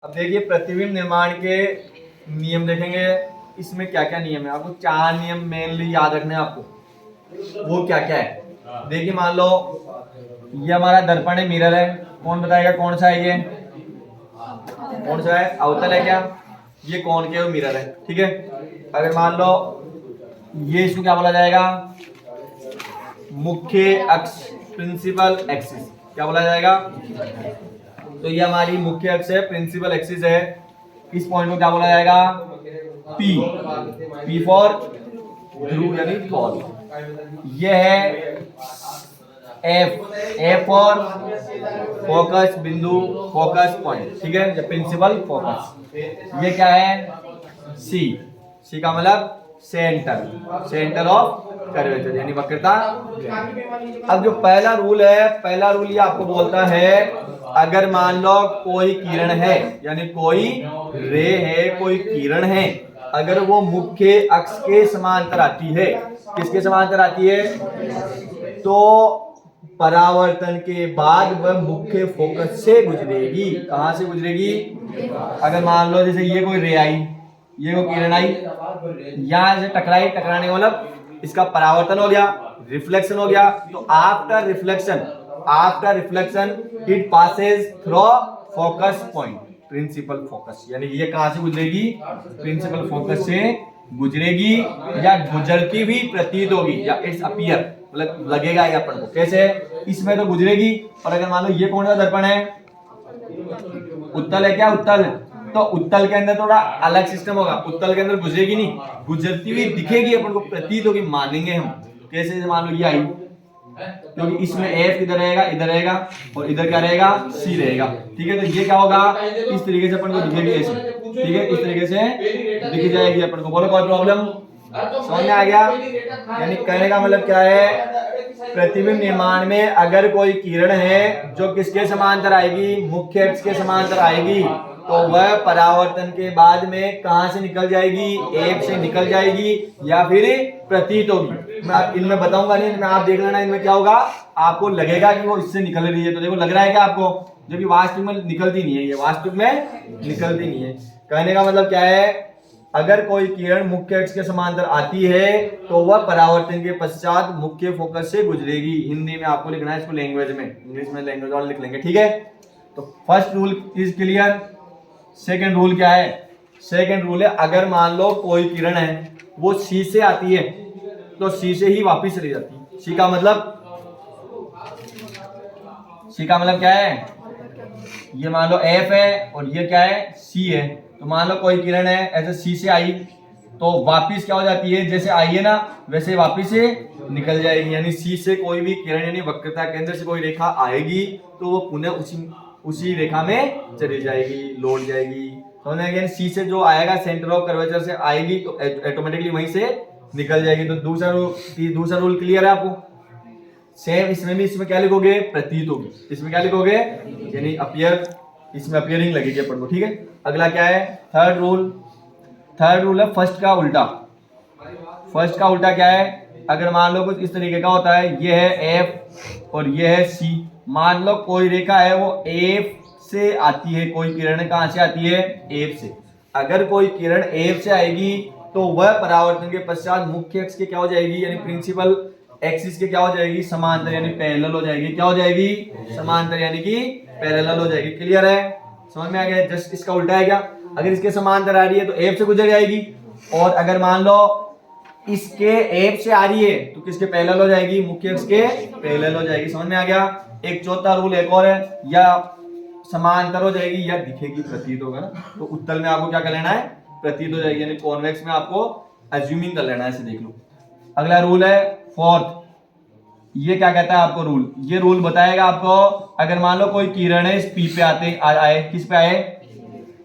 अब देखिए प्रतिबिंब निर्माण के नियम देखेंगे। इसमें क्या क्या नियम है, आपको 4 नियम मेनली याद रखने हैं आपको। वो क्या क्या है देखिए, मान लो ये हमारा दर्पण है, मिरर है। कौन बताएगा कौन सा है ये, कौन सा है, अवतल है क्या? ये कौन के मिरर है, ठीक है। अगर मान लो ये, इसको क्या बोला जाएगा, मुख्य अक्ष, प्रिंसिपल एक्सिस, क्या बोला जाएगा? तो ये हमारी मुख्य अक्ष है, प्रिंसिपल एक्सिस है। इस पॉइंट को क्या बोला जाएगा? पी, पी फॉर ध्रुव यानी पॉल। ये है एफ, एफ फॉर फोकस बिंदु, फोकस पॉइंट, ठीक है, प्रिंसिपल फोकस। ये क्या है? सी, सी का मतलब सेंटर, सेंटर ऑफ कर्वेचर यानी वक्रता। अब जो पहला रूल है, पहला रूल ये आपको बोलता है, अगर मान लो कोई किरण है, यानी कोई रे है, कोई किरण है, अगर वो मुख्य अक्ष के समांतर आती है, किसके समांतर आती है? तो परावर्तन के बाद वह मुख्य फोकस से गुजरेगी। कहां से गुजरेगी? अगर मान लो जैसे ये कोई रे आई, ये कोई किरण आई, यहां से टकराई, टकराने का मतलब इसका परावर्तन हो गया, रिफ्लेक्शन हो गया। तो after reflection, after reflection it passes through focus point, principal focus, यानी ये कहां से गुजरेगी? प्रिंसिपल फोकस से गुजरेगी, या गुजरती भी प्रतीत होगी, या इट्स अपीयर, मतलब लगेगा ये अपन को। कैसे? इसमें तो गुजरेगी, और अगर मान लो ये कौन सा दर्पण है, उत्तल है क्या? उत्तल, तो उत्तल के अंदर थोड़ा अलग सिस्टम होगा। उत्तल के अंदर गुजरेगी नहीं, गुजरती हुई दिखेगी, अपन को प्रतीत होगी, मानेंगे हम। कैसे? मान लो ये आई, क्योंकि इसमें एफ इधर रहेगा, इधर रहेगा, और इधर क्या रहेगा? सी रहेगा, ठीक है। तो ये क्या होगा? इस तरीके से अपन को दिखेगी ऐसे, ठीक है, इस तरीके से दिख जाएगी अपन को। बोलो कोई प्रॉब्लम? समझ में आ गया? यानी कहने का मतलब क्या है, प्रतिबिंब निर्माण में अगर कोई किरण है जो किसके समांतर आएगी? मुख्य अक्ष के समांतर आएगी, तो वह परावर्तन के बाद में कहां से निकल जाएगी? एफ से निकल जाएगी, या फिर प्रतीत होगी। मैं इनमें बताऊंगा नहीं, इनमें आप देख लेना, इनमें क्या होगा, आपको लगेगा कि वो इससे निकल रही है। तो देखो लग रहा है क्या आपको, जो कि वास्तव में निकलती नहीं है, ये वास्तव में निकलती नहीं है। कहने का मतलब क्या है, अगर कोई किरण मुख्य अक्ष के समांतर आती है तो वह परावर्तन के पश्चात मुख्य फोकस से गुजरेगी। हिंदी में आपको लिखना है इसको, लैंग्वेज में, इंग्लिश में लैंग्वेज वाला लिख लेंगे, ठीक है। तो first rule is clear. Second rule क्या है? सेकंड रूल है, अगर मान लो कोई किरण है वो सी से आती है, तो सी से ही वापस चली जाती है। सी का मतलब, सी का मतलब क्या है? ये मान लो एफ है और ये क्या है? सी है। तो मान लो कोई किरण है ऐसे सी से आई, तो वापिस क्या हो जाती है? जैसे आई है ना, वैसे वापिस से निकल जाएगी। यानी सी से कोई भी किरण यानी वक्रता केंद्र से कोई रेखा आएगी, तो वो पुनः उसी रेखा में चली जाएगी, लौट जाएगी। समझ में आ गया? सी से जो आएगा सेंटर ऑफ कर्वेचर से आएगी, तो ऑटोमेटिकली वहीं से निकल जाएगी। तो दूसरा रूल क्लियर है आपको? सेम इसमें भी, इसमें क्या लिखोगे? प्रतीत होगी। इसमें क्या लिखोगे? यानी अपीयर, इसमें अपीयरिंग लगेगी अपन को, ठीक है। अगला क्या है? Third rule. थर्ड रूल है फर्स्ट का उल्टा। फर्स्ट का उल्टा क्या है? अगर मान लो कुछ इस तरीके का होता है, ये है एफ और ये है सी। मान लो कोई रेखा है वो एफ से आती है, कोई किरण कहां से आती है? एफ से। अगर कोई किरण एफ से आएगी तो वह परावर्तन के पश्चात मुख्य अक्ष के क्या हो जाएगी? यानी प्रिंसिपल एक्सिस के क्या हो जाएगी? समांतर, यानी पैरेलल हो जाएगी। क्या हो जाएगी? समांतर, यानी कि पैरेलल हो जाएगी। क्लियर है? समझ में आ गया? जस्ट इसका उल्टा है क्या? अगर इसके समांतर आ रही है तो एफ से गुजर जाएगी, और अगर मान लो इसके एफ से आ रही है तो किसके पैरेलल हो जाएगी? मुख्य अक्ष के पैरेलल हो जाएगी। समझ में आ गया? एक चौथा रूल एक और है, या समांतर हो जाएगी या दिखेगी, प्रतीत होगा ना। तो उत्तल में आपको क्या कर लेना है? प्रतीत हो जाएगी, यानी कॉन्वेक्स में आपको अज्यूमिंग कर लेना है, ऐसे देख लो। अगला रूल है फोर्थ। ये क्या कहता है आपको? रूल, ये रूल बताएगा आपको, अगर मान लो कोई किरण है इस पी पे आए, किस पे आए?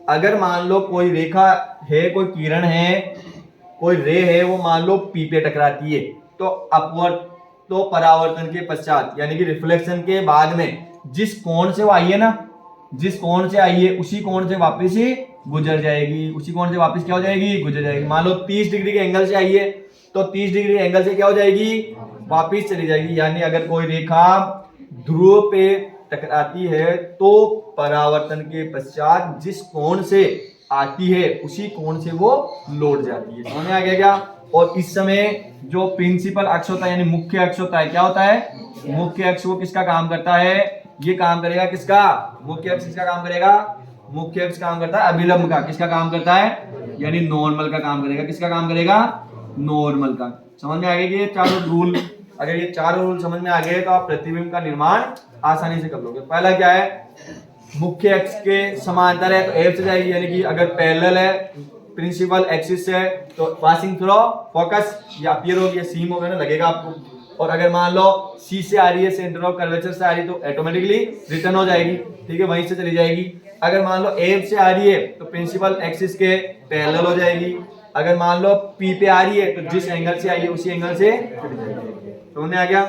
अगर मान लो कोई रेखा है, कोई किरण है, कोई रे है, वो मान लो पी पे टकराती है, तो अपवर्ड, तो परावर्तन के पश्चात यानी कि रिफ्लेक्शन के बाद में जिस कोण से वो आई है ना, जिस कोण से आई है उसी कोण से वापस ही गुजर जाएगी। उसी कोण से वापस क्या हो जाएगी? गुजर जाएगी। मान लो 30 डिग्री के एंगल से आई है, तो 30 डिग्री एंगल से क्या हो जाएगी? वापिस चली जाएगी। यानी अगर कोई रेखा ध्रुव पे टकराती है तो परावर्तन के पश्चात जिस कोण से आती है उसी कोण से वो लौट जाती है। समझ में आ गया क्या? और इस समय जो प्रिंसिपल अक्ष होता है यानी मुख्य अक्ष होता है, क्या होता है? मुख्य अक्ष वो किसका काम करता है? ये काम करेगा किसका? मुख्य अक्ष किसका काम करेगा? मुख्य अक्ष काम करता है अभिलंब का। किसका काम करता है? यानी नॉर्मल का काम करेगा। किसका काम करेगा? नॉर्मल का। समझ में आ गया कि ये चारों रूल, अगर ये चारों रूल समझ में आ गए तो आप प्रतिबिंब का निर्माण आसानी से कर लोगे। पहला क्या है? मुख्य अक्ष के समांतर है तो एफ से जाएगी, यानी कि अगर पैरेलल है प्रिंसिपल एक्सिस से तो पासिंग थ्रू फोकस या अपीयर हो या सीम होगा ना, लगेगा आपको। और अगर मान लो सी से आ रही है, सेंटर ऑफ कर्वेचर से आ रही है तो ऑटोमेटिकली रिटर्न हो जाएगी, ठीक है, वहीं से चली जाएगी। अगर मान लो एफ से आ रही है तो प्रिंसिपल एक्सिस के पैरेलल हो जाएगी। अगर मान लो पी पे आ रही है तो जिस एंगल से आई है उसी एंगल से चली जाएगी। समझ में आ गया?